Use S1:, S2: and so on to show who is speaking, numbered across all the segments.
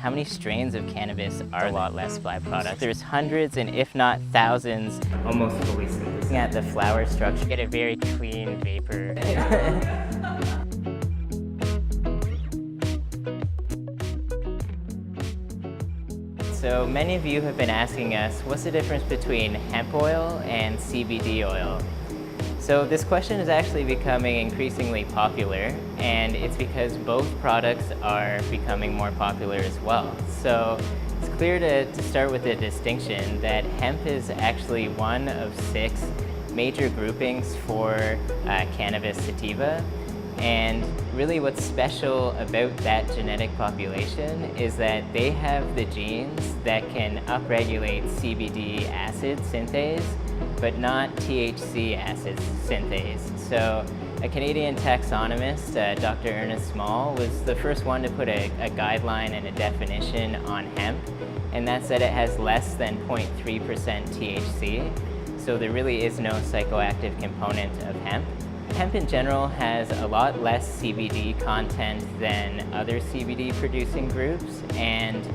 S1: how many strains of cannabis are a lot less byproducts? There's hundreds and if not thousands, almost fully synthesized. Looking at the flower structure, get a very clean vapor. So many of you have been asking us, what's the difference between hemp oil and CBD oil? So this question is actually becoming increasingly popular, and it's because both products are becoming more popular as well. So it's clear to start with the distinction that hemp is actually one of 6 major groupings for cannabis sativa. And really what's special about that genetic population is that they have the genes that can upregulate CBD acid synthase, but not THC acid synthase. So a Canadian taxonomist, Dr. Ernest Small, was the first one to put a guideline and a definition on hemp, and that's that it has less than 0.3% THC. So there really is no psychoactive component of hemp. Hemp in general has a lot less CBD content than other CBD producing groups, and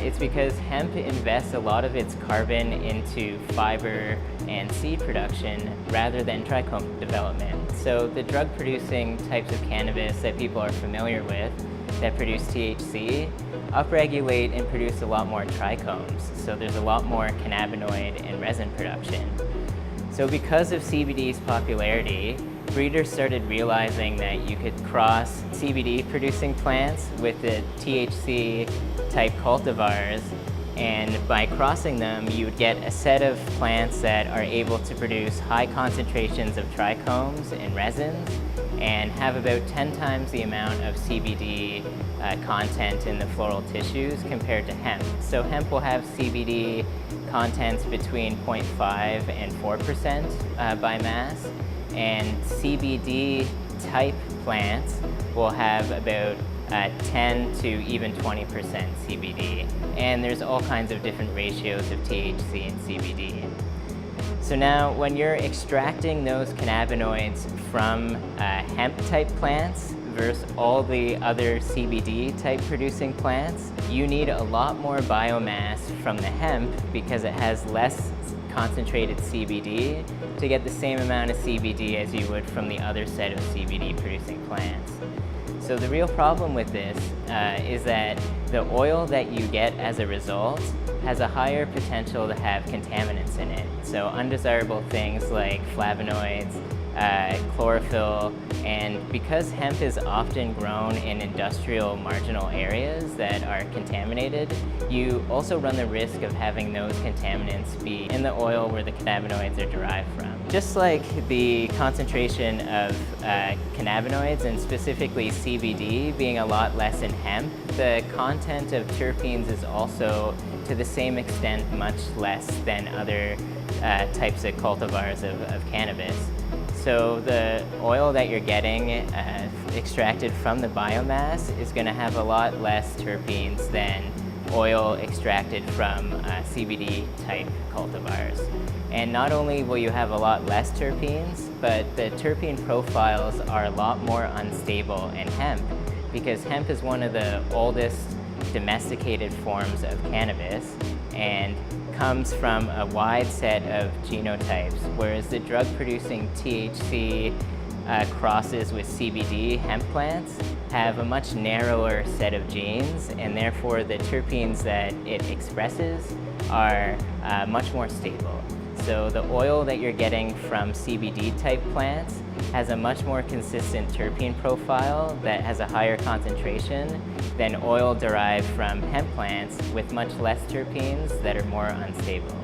S1: it's because hemp invests a lot of its carbon into fiber and seed production rather than trichome development. So the drug producing types of cannabis that people are familiar with that produce THC upregulate and produce a lot more trichomes. So there's a lot more cannabinoid and resin production. So because of CBD's popularity, breeders started realizing that you could cross CBD producing plants with the THC type cultivars, and by crossing them you would get a set of plants that are able to produce high concentrations of trichomes and resins and have about 10 times the amount of CBD content in the floral tissues compared to hemp. So hemp will have CBD contents between 0.5 and 4% by mass, and CBD type plants will have about 10 to even 20% CBD. And there's all kinds of different ratios of THC and CBD. So now when you're extracting those cannabinoids from hemp type plants versus all the other CBD type producing plants, you need a lot more biomass from the hemp because it has less concentrated CBD to get the same amount of CBD as you would from the other set of CBD producing plants. So the real problem with this is that the oil that you get as a result has a higher potential to have contaminants in it. So undesirable things like flavonoids, chlorophyll, and because hemp is often grown in industrial marginal areas that are contaminated, you also run the risk of having those contaminants be in the oil where the cannabinoids are derived from. Just like the concentration of cannabinoids, and specifically CBD, being a lot less in hemp, the content of terpenes is also to the same extent much less than other types of cultivars of cannabis. So the oil that you're getting extracted from the biomass is going to have a lot less terpenes than oil extracted from CBD type cultivars. And not only will you have a lot less terpenes, but the terpene profiles are a lot more unstable in hemp, because hemp is one of the oldest domesticated forms of cannabis and comes from a wide set of genotypes, whereas the drug-producing THC crosses with CBD hemp plants have a much narrower set of genes, and therefore the terpenes that it expresses are much more stable. So the oil that you're getting from CBD type plants has a much more consistent terpene profile that has a higher concentration than oil derived from hemp plants with much less terpenes that are more unstable.